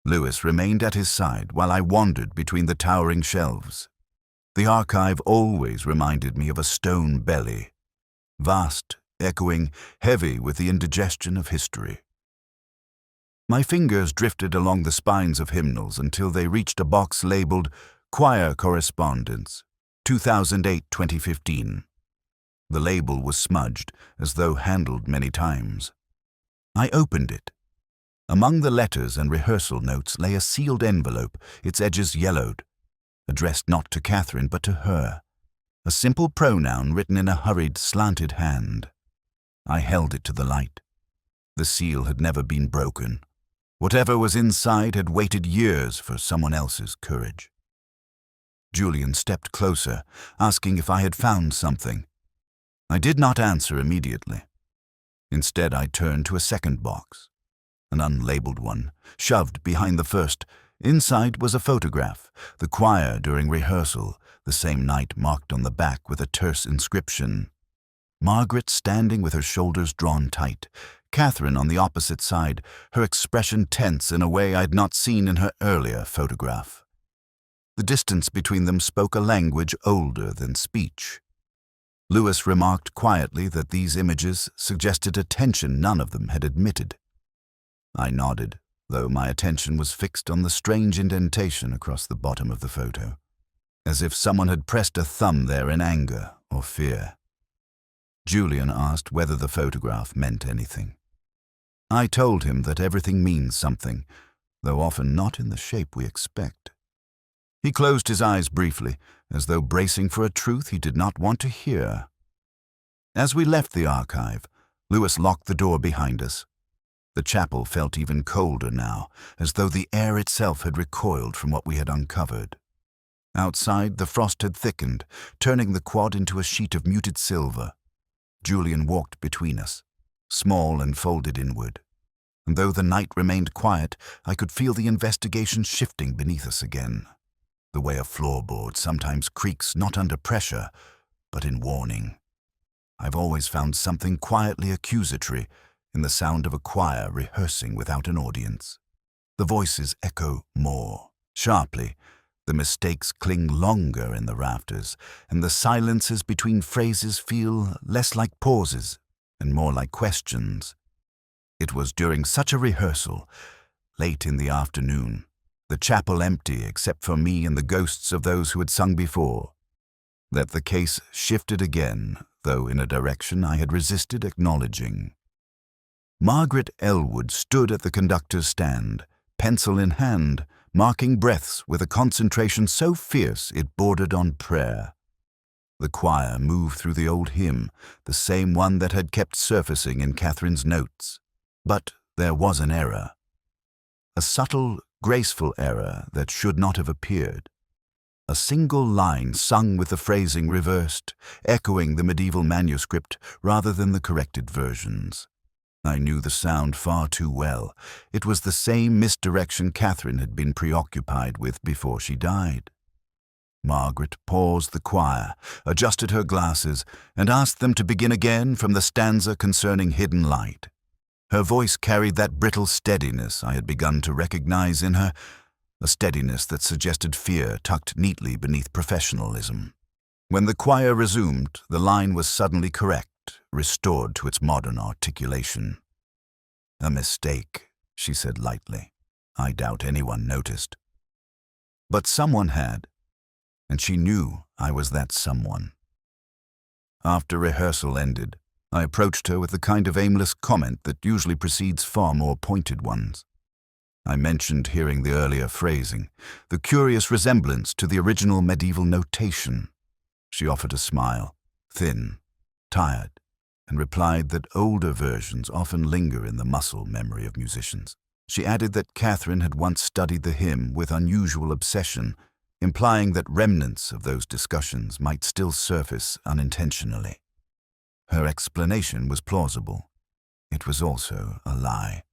Lewis remained at his side while I wandered between the towering shelves. The archive always reminded me of a stone belly, vast, echoing, heavy with the indigestion of history. My fingers drifted along the spines of hymnals until they reached a box labeled Choir Correspondence, 2008-2015. The label was smudged, as though handled many times. I opened it. Among the letters and rehearsal notes lay a sealed envelope, its edges yellowed, addressed not to Catherine but to her, a simple pronoun written in a hurried, slanted hand. I held it to the light. The seal had never been broken. Whatever was inside had waited years for someone else's courage. Julian stepped closer, asking if I had found something. I did not answer immediately. Instead, I turned to a second box, an unlabeled one, shoved behind the first. Inside was a photograph, the choir during rehearsal, the same night marked on the back with a terse inscription. Margaret standing with her shoulders drawn tight, Catherine on the opposite side, her expression tense in a way I'd not seen in her earlier photograph. The distance between them spoke a language older than speech. Lewis remarked quietly that these images suggested a tension none of them had admitted. I nodded, though my attention was fixed on the strange indentation across the bottom of the photo, as if someone had pressed a thumb there in anger or fear. Julian asked whether the photograph meant anything. I told him that everything means something, though often not in the shape we expect. He closed his eyes briefly, as though bracing for a truth he did not want to hear. As we left the archive, Lewis locked the door behind us. The chapel felt even colder now, as though the air itself had recoiled from what we had uncovered. Outside, the frost had thickened, turning the quad into a sheet of muted silver. Julian walked between us, small and folded inward. And though the night remained quiet, I could feel the investigation shifting beneath us again, the way a floorboard sometimes creaks not under pressure, but in warning. I've always found something quietly accusatory in the sound of a choir rehearsing without an audience. The voices echo more, sharply, the mistakes cling longer in the rafters, and the silences between phrases feel less like pauses and more like questions. It was during such a rehearsal, late in the afternoon, the chapel empty except for me and the ghosts of those who had sung before, that the case shifted again, though in a direction I had resisted acknowledging. Margaret Elwood stood at the conductor's stand, pencil in hand, marking breaths with a concentration so fierce it bordered on prayer. The choir moved through the old hymn, the same one that had kept surfacing in Catherine's notes. But there was an error. A subtle, graceful error that should not have appeared. A single line sung with the phrasing reversed, echoing the medieval manuscript rather than the corrected versions. I knew the sound far too well. It was the same misdirection Catherine had been preoccupied with before she died. Margaret paused the choir, adjusted her glasses, and asked them to begin again from the stanza concerning hidden light. Her voice carried that brittle steadiness I had begun to recognize in her, a steadiness that suggested fear tucked neatly beneath professionalism. When the choir resumed, the line was suddenly correct, restored to its modern articulation. "A mistake," she said lightly. "I doubt anyone noticed." But someone had, and she knew I was that someone. After rehearsal ended, I approached her with the kind of aimless comment that usually precedes far more pointed ones. I mentioned hearing the earlier phrasing, the curious resemblance to the original medieval notation. She offered a smile, thin, tired, and replied that older versions often linger in the muscle memory of musicians. She added that Catherine had once studied the hymn with unusual obsession, implying that remnants of those discussions might still surface unintentionally. Her explanation was plausible. It was also a lie,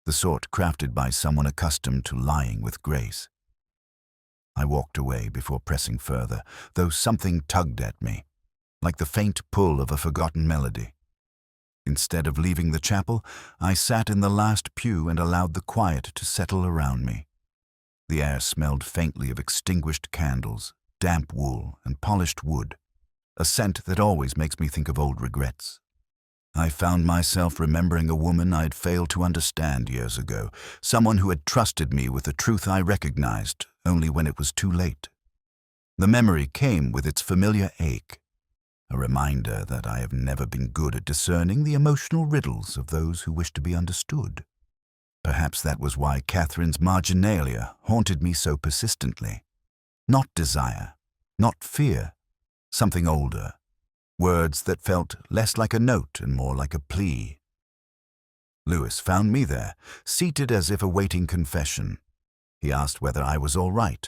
the sort crafted by someone accustomed to lying with grace. I walked away before pressing further, though something tugged at me, like the faint pull of a forgotten melody. Instead of leaving the chapel, I sat in the last pew and allowed the quiet to settle around me. The air smelled faintly of extinguished candles, damp wool, and polished wood, a scent that always makes me think of old regrets. I found myself remembering a woman I had failed to understand years ago, someone who had trusted me with a truth I recognized only when it was too late. The memory came with its familiar ache, a reminder that I have never been good at discerning the emotional riddles of those who wish to be understood. Perhaps that was why Catherine's marginalia haunted me so persistently. Not desire, not fear, something older. Words that felt less like a note and more like a plea. Lewis found me there, seated as if awaiting confession. He asked whether I was all right.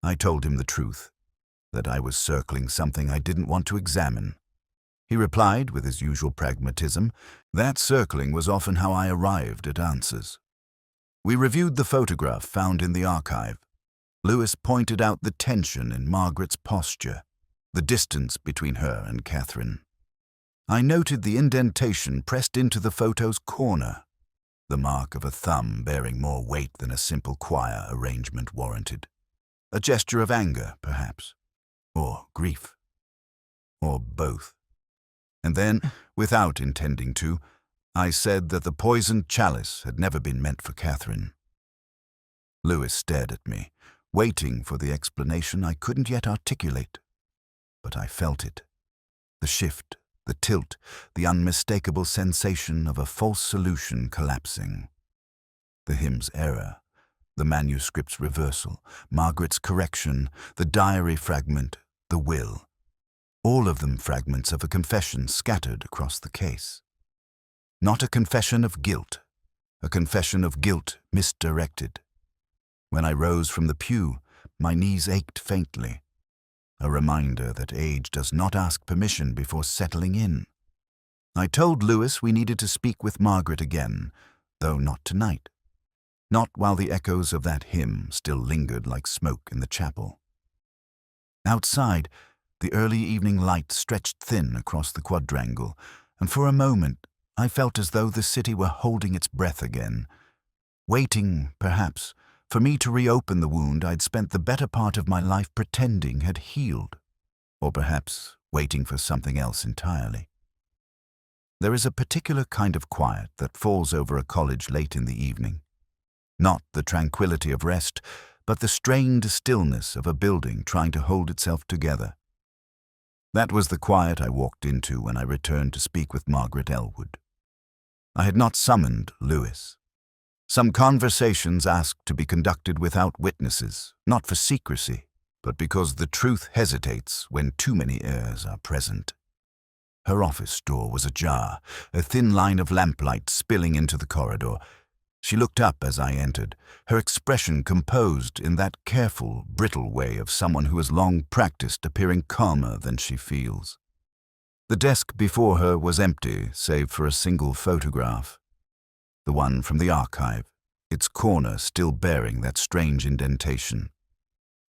I told him the truth, that I was circling something I didn't want to examine. He replied with his usual pragmatism that circling was often how I arrived at answers. We reviewed the photograph found in the archive. Lewis pointed out the tension in Margaret's posture, the distance between her and Catherine. I noted the indentation pressed into the photo's corner, the mark of a thumb bearing more weight than a simple choir arrangement warranted. A gesture of anger, perhaps, or grief, or both. And then, without intending to, I said that the poisoned chalice had never been meant for Catherine. Lewis stared at me, waiting for the explanation I couldn't yet articulate. But I felt it. The shift, the tilt, the unmistakable sensation of a false solution collapsing. The hymn's error, the manuscript's reversal, Margaret's correction, the diary fragment, the will. All of them fragments of a confession scattered across the case. Not a confession of guilt, a confession of guilt misdirected. When I rose from the pew, my knees ached faintly. A reminder that age does not ask permission before settling in. I told Lewis we needed to speak with Margaret again, though not tonight. Not while the echoes of that hymn still lingered like smoke in the chapel. Outside, the early evening light stretched thin across the quadrangle, and for a moment I felt as though the city were holding its breath again, waiting, perhaps, for me to reopen the wound I'd spent the better part of my life pretending had healed, or perhaps waiting for something else entirely. There is a particular kind of quiet that falls over a college late in the evening. Not the tranquility of rest, but the strained stillness of a building trying to hold itself together. That was the quiet I walked into when I returned to speak with Margaret Elwood. I had not summoned Lewis. Some conversations asked to be conducted without witnesses, not for secrecy, but because the truth hesitates when too many heirs are present. Her office door was ajar, a thin line of lamplight spilling into the corridor. She looked up as I entered, her expression composed in that careful, brittle way of someone who has long practiced appearing calmer than she feels. The desk before her was empty, save for a single photograph. The one from the archive, its corner still bearing that strange indentation.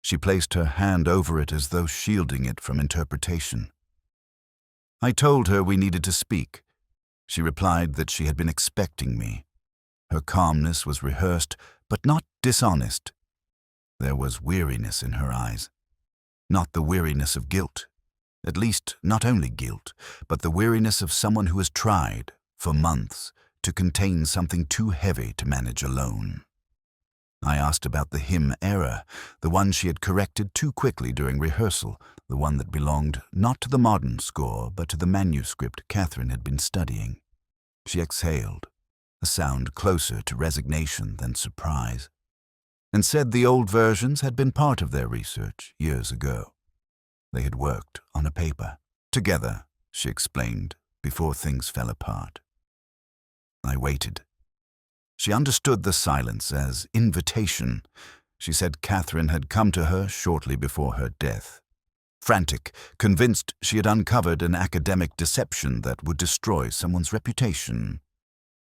She placed her hand over it as though shielding it from interpretation. I told her we needed to speak. She replied that she had been expecting me. Her calmness was rehearsed, but not dishonest. There was weariness in her eyes. Not the weariness of guilt. At least, not only guilt, but the weariness of someone who has tried, for months, to contain something too heavy to manage alone. I asked about the hymn error, the one she had corrected too quickly during rehearsal, the one that belonged not to the modern score, but to the manuscript Catherine had been studying. She exhaled, a sound closer to resignation than surprise, and said the old versions had been part of their research years ago. They had worked on a paper. Together, she explained, before things fell apart. I waited. She understood the silence as invitation. She said Catherine had come to her shortly before her death. Frantic, convinced she had uncovered an academic deception that would destroy someone's reputation.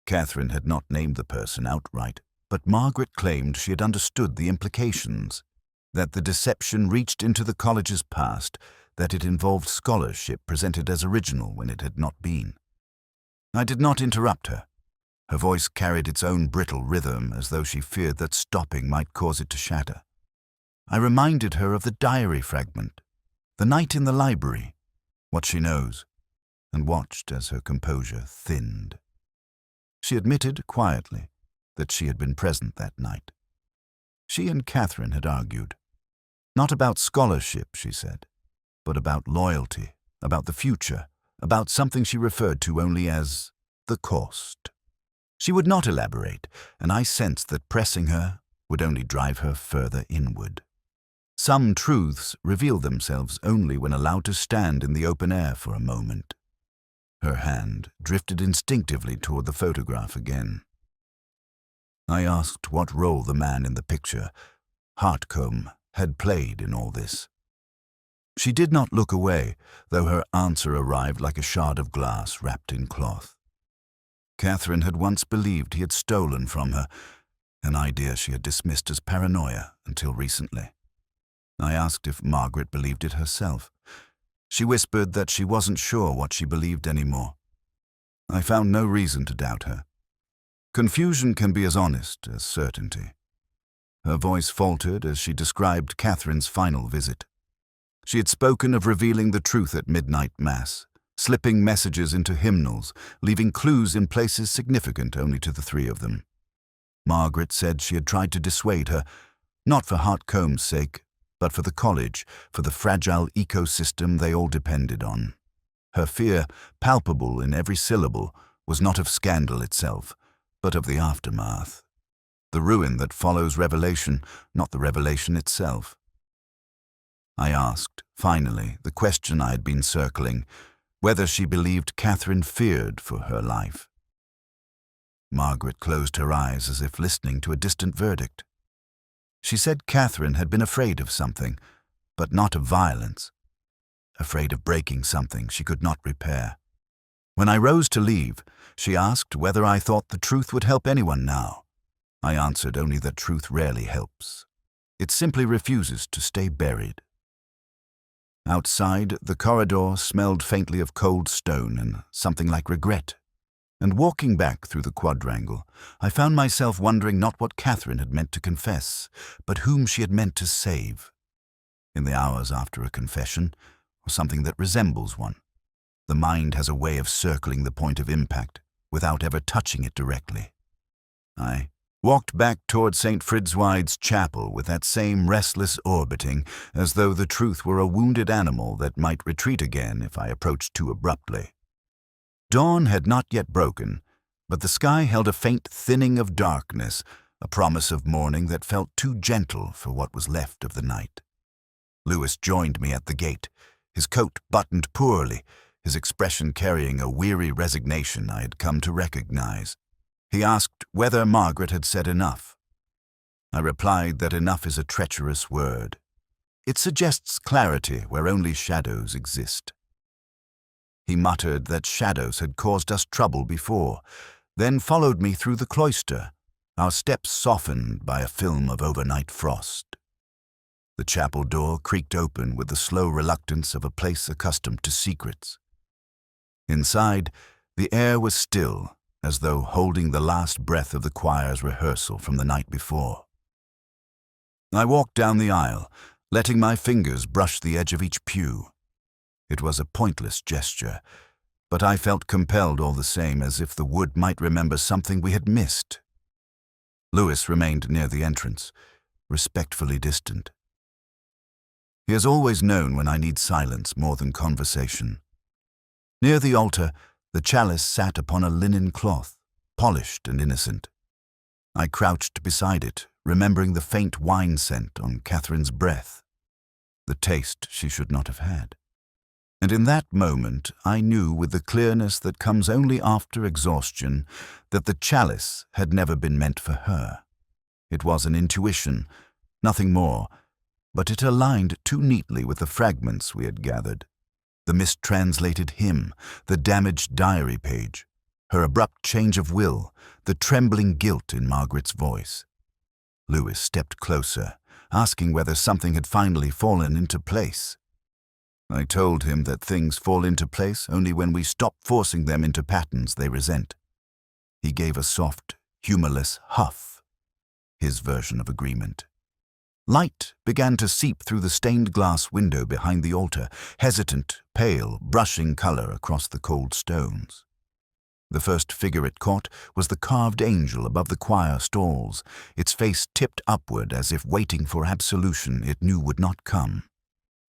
Catherine had not named the person outright, but Margaret claimed she had understood the implications, that the deception reached into the college's past, that it involved scholarship presented as original when it had not been. I did not interrupt her. Her voice carried its own brittle rhythm, as though she feared that stopping might cause it to shatter. I reminded her of the diary fragment, the night in the library, what she knows, and watched as her composure thinned. She admitted quietly that she had been present that night. She and Catherine had argued. Not about scholarship, she said, but about loyalty, about the future, about something she referred to only as the cost. She would not elaborate, and I sensed that pressing her would only drive her further inward. Some truths reveal themselves only when allowed to stand in the open air for a moment. Her hand drifted instinctively toward the photograph again. I asked what role the man in the picture, Hartcombe, had played in all this. She did not look away, though her answer arrived like a shard of glass wrapped in cloth. Catherine had once believed he had stolen from her, an idea she had dismissed as paranoia until recently. I asked if Margaret believed it herself. She whispered that she wasn't sure what she believed anymore. I found no reason to doubt her. Confusion can be as honest as certainty. Her voice faltered as she described Catherine's final visit. She had spoken of revealing the truth at midnight mass, slipping messages into hymnals, leaving clues in places significant only to the three of them. Margaret said she had tried to dissuade her, not for Hartcomb's sake, but for the college, for the fragile ecosystem they all depended on. Her fear, palpable in every syllable, was not of scandal itself, but of the aftermath. The ruin that follows revelation, not the revelation itself. I asked, finally, the question I had been circling, whether she believed Catherine feared for her life. Margaret closed her eyes as if listening to a distant verdict. She said Catherine had been afraid of something, but not of violence. Afraid of breaking something she could not repair. When I rose to leave, she asked whether I thought the truth would help anyone now. I answered only that truth rarely helps. It simply refuses to stay buried. Outside, the corridor smelled faintly of cold stone and something like regret. And walking back through the quadrangle, I found myself wondering not what Catherine had meant to confess, but whom she had meant to save. In the hours after a confession, or something that resembles one, the mind has a way of circling the point of impact without ever touching it directly. I walked back toward St. Fridswide's chapel with that same restless orbiting, as though the truth were a wounded animal that might retreat again if I approached too abruptly. Dawn had not yet broken, but the sky held a faint thinning of darkness, a promise of morning that felt too gentle for what was left of the night. Lewis joined me at the gate, his coat buttoned poorly, his expression carrying a weary resignation I had come to recognize. He asked whether Margaret had said enough. I replied that enough is a treacherous word. It suggests clarity where only shadows exist. He muttered that shadows had caused us trouble before, then followed me through the cloister, our steps softened by a film of overnight frost. The chapel door creaked open with the slow reluctance of a place accustomed to secrets. Inside, the air was still, as though holding the last breath of the choir's rehearsal from the night before. I walked down the aisle, letting my fingers brush the edge of each pew. It was a pointless gesture, but I felt compelled all the same, as if the wood might remember something we had missed. Lewis remained near the entrance, respectfully distant. He has always known when I need silence more than conversation. Near the altar, the chalice sat upon a linen cloth, polished and innocent. I crouched beside it, remembering the faint wine scent on Catherine's breath, the taste she should not have had. And in that moment, I knew with the clearness that comes only after exhaustion that the chalice had never been meant for her. It was an intuition, nothing more, but it aligned too neatly with the fragments we had gathered. The mistranslated hymn, the damaged diary page, her abrupt change of will, the trembling guilt in Margaret's voice. Lewis stepped closer, asking whether something had finally fallen into place. I told him that things fall into place only when we stop forcing them into patterns they resent. He gave a soft, humorless huff, his version of agreement. Light began to seep through the stained glass window behind the altar, hesitant, pale, brushing color across the cold stones. The first figure it caught was the carved angel above the choir stalls, its face tipped upward as if waiting for absolution it knew would not come.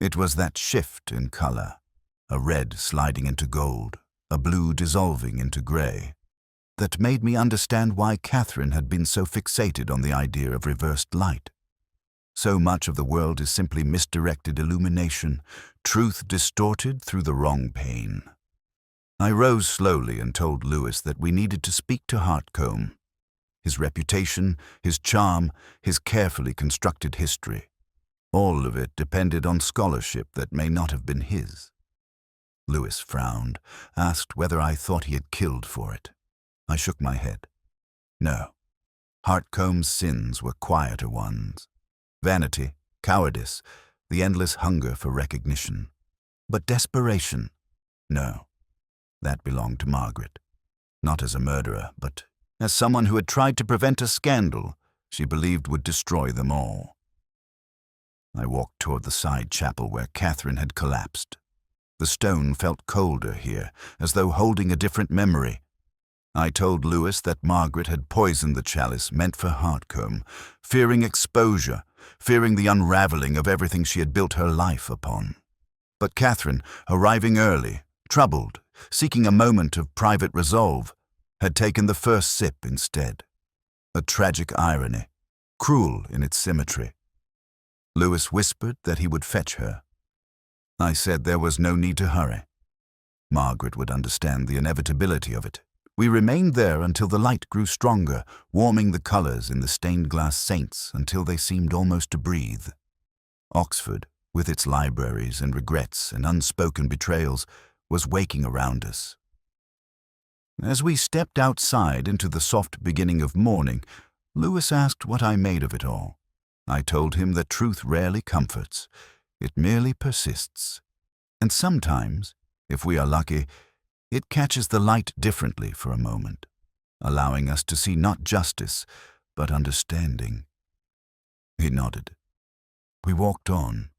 It was that shift in color, a red sliding into gold, a blue dissolving into gray, that made me understand why Catherine had been so fixated on the idea of reversed light. So much of the world is simply misdirected illumination, truth distorted through the wrong pane. I rose slowly and told Lewis that we needed to speak to Hartcombe. His reputation, his charm, his carefully constructed history. All of it depended on scholarship that may not have been his. Lewis frowned, asked whether I thought he had killed for it. I shook my head. No. Hartcombe's sins were quieter ones. Vanity, cowardice, the endless hunger for recognition. But desperation? No. That belonged to Margaret. Not as a murderer, but as someone who had tried to prevent a scandal she believed would destroy them all. I walked toward the side chapel where Catherine had collapsed. The stone felt colder here, as though holding a different memory. I told Lewis that Margaret had poisoned the chalice meant for Hartcombe, fearing exposure, fearing the unraveling of everything she had built her life upon. But Catherine, arriving early, troubled, seeking a moment of private resolve, had taken the first sip instead. A tragic irony, cruel in its symmetry. Lewis whispered that he would fetch her. I said there was no need to hurry. Margaret would understand the inevitability of it. We remained there until the light grew stronger, warming the colors in the stained glass saints until they seemed almost to breathe. Oxford, with its libraries and regrets and unspoken betrayals, was waking around us. As we stepped outside into the soft beginning of morning, Lewis asked what I made of it all. I told him that truth rarely comforts. It merely persists. And sometimes, if we are lucky, it catches the light differently for a moment, allowing us to see not justice, but understanding. He nodded. We walked on.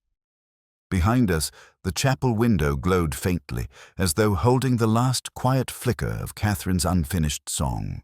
Behind us, the chapel window glowed faintly, as though holding the last quiet flicker of Catherine's unfinished song.